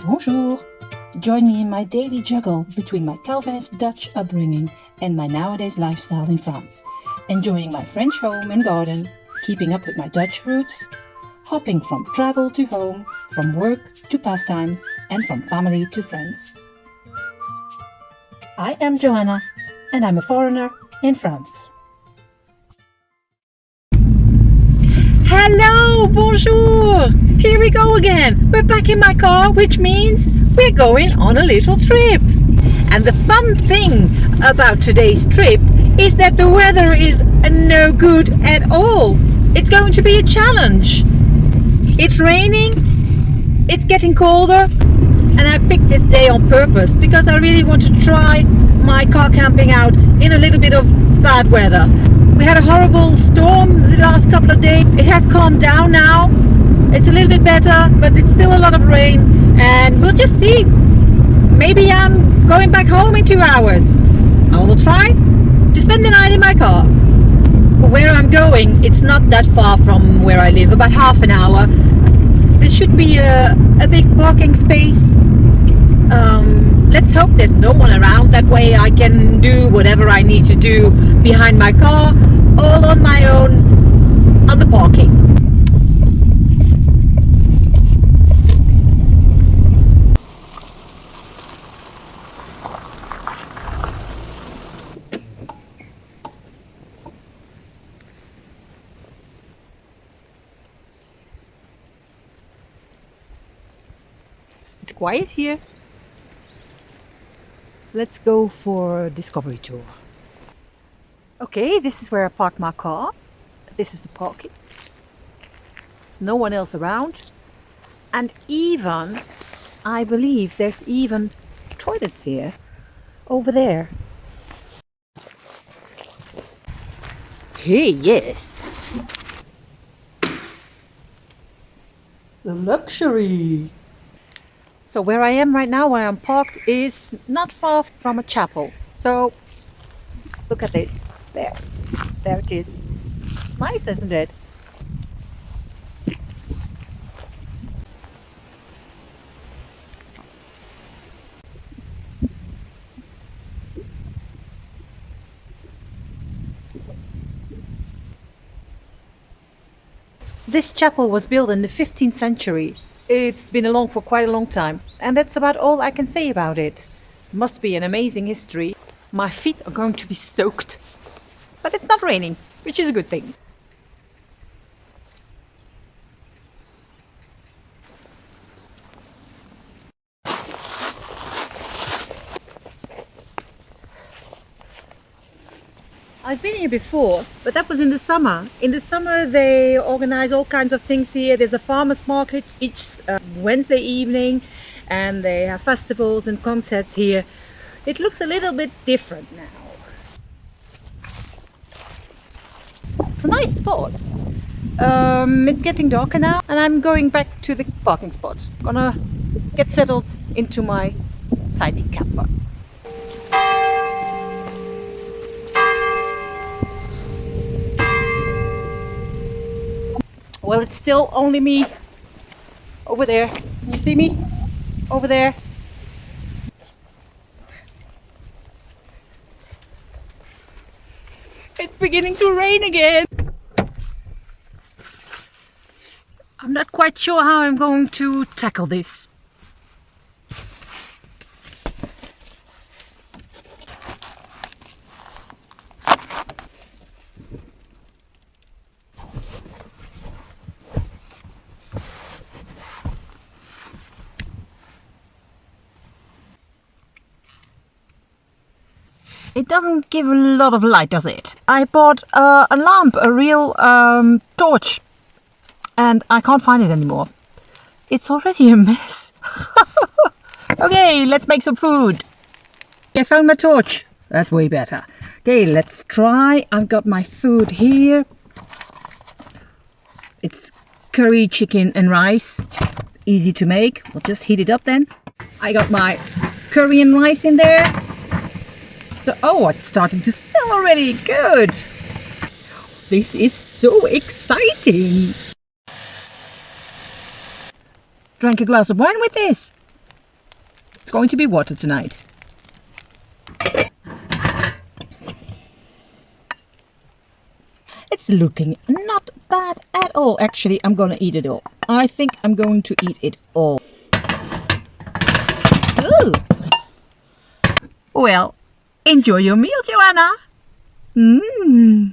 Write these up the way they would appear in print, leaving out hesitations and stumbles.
Bonjour! Join me in my daily juggle between my Calvinist Dutch upbringing and my nowadays lifestyle in France, enjoying my French home and garden, keeping up with my Dutch roots, hopping from travel to home, from work to pastimes, and from family to friends. I am Joanna, and I'm a foreigner in France. Hello, bonjour! Here we go again. We're back in my car, which means we're going on a little trip. And the fun thing about today's trip is that the weather is no good at all. It's going to be a challenge. It's raining, it's getting colder, and I picked this day on purpose because I really want to try my car camping out in a little bit of bad weather. We had a horrible storm the last couple of days. It has calmed down now. It's a little bit better, but it's still a lot of rain, and we'll just see. Maybe I'm going back home in 2 hours. I will try to spend the night in my car. Where I'm going, it's not that far from where I live, about half an hour. There should be a big parking space. Let's hope there's no one around. That way I can do whatever I need to do behind my car, all on my own, on the parking. It's quiet here. Let's go for a discovery tour. Okay, this is where I parked my car. This is the parking. There's no one else around. And even, I believe there's even toilets here. Over there. Hey, yes. The luxury. So where I am right now, where I'm parked, is not far from a chapel. So look at this. There it is. Nice, isn't it? This chapel was built in the 15th century. It's been along for quite a long time, and that's about all I can say about it. Must be an amazing history. My feet are going to be soaked, but it's not raining, which is a good thing. I've been here before, but that was in the summer. In the summer they organize all kinds of things here. There's a farmer's market each Wednesday evening, and they have festivals and concerts here. It looks a little bit different now. It's a nice spot. It's getting darker now, and I'm going back to the parking spot. Gonna get settled into my tiny camper. Well, it's still only me over there. Can you see me? Over there. It's beginning to rain again. I'm not quite sure how I'm going to tackle this. It doesn't give a lot of light, does it? I bought a lamp, a real torch, and I can't find it anymore. It's already a mess. Okay, let's make some food. I found my torch. That's way better. Okay, let's try. I've got my food here. It's curry, chicken and rice. Easy to make. We'll just heat it up then. I got my curry and rice in there. Oh, it's starting to smell already. Good. This is so exciting. Drank a glass of wine with this. going to be water tonight. It's looking not bad at all. Actually, I'm gonna eat it all. I think I'm going to eat it all. Ooh. Well, enjoy your meal, Joanna. Mmm.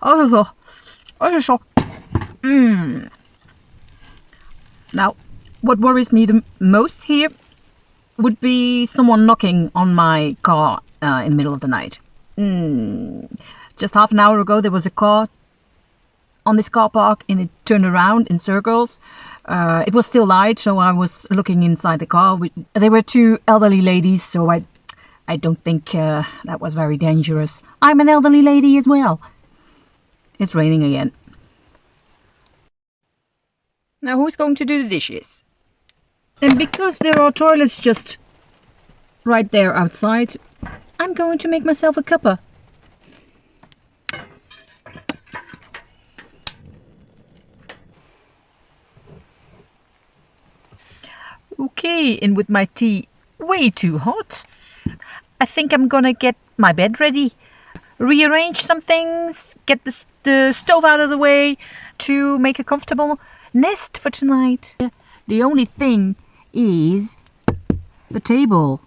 Oh, Now, what worries me the most here would be someone knocking on my car in the middle of the night. Just half an hour ago, there was a car on this car park, and it turned around in circles. It was still light, so I was looking inside the car. There were two elderly ladies, so I don't think that was very dangerous. I'm an elderly lady as well. It's raining again. Now, who's going to do the dishes? And because there are toilets just right there outside, I'm going to make myself a cuppa. Okay, and with my tea way too hot, I think I'm gonna get my bed ready, rearrange some things, get the stove out of the way to make a comfortable nest for tonight. The only thing is the table.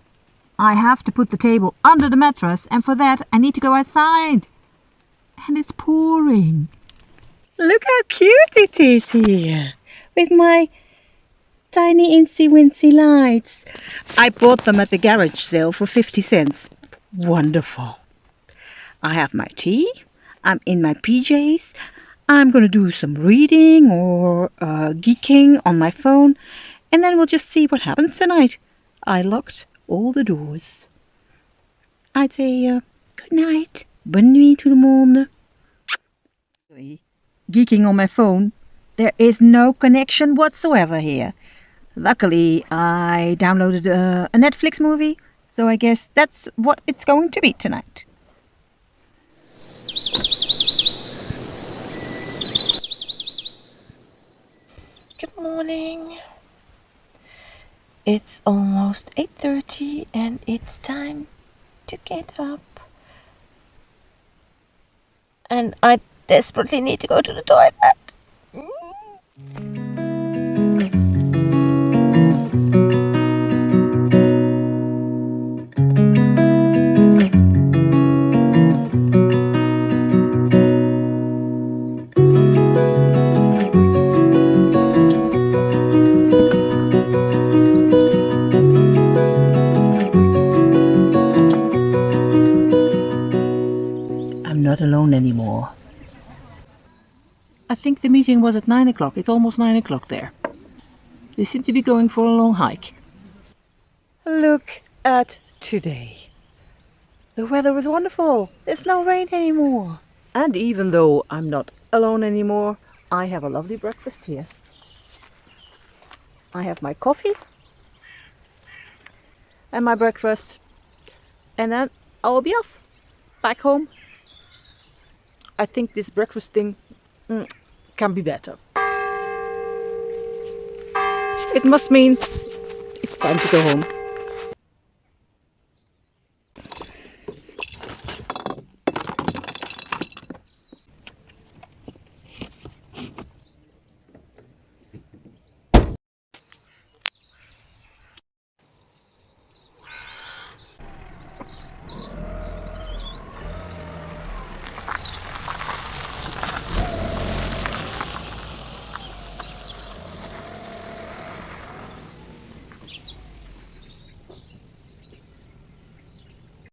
I have to put the table under the mattress, and for that I need to go outside. And it's pouring. Look how cute it is here with my tiny insy-wincy lights. I bought them at the garage sale for 50 cents. Wonderful. I have my tea. I'm in my PJs. I'm going to do some reading or geeking on my phone, and then we'll just see what happens tonight. I locked all the doors. I'd say good night. Bonne nuit tout le monde. Geeking on my phone. There is no connection whatsoever here. Luckily, I downloaded a Netflix movie, so I guess that's what it's going to be tonight. Good morning. It's almost 8:30 and it's time to get up. And I desperately need to go to the toilet. I'm not alone anymore. I think the meeting was at 9 o'clock. It's almost 9 o'clock there. They seem to be going for a long hike. Look at today. The weather is wonderful. There's no rain anymore. And even though I'm not alone anymore, I have a lovely breakfast here. I have my coffee and my breakfast, and then I'll be off back home. I think this breakfast thing can be better. It must mean it's time to go home.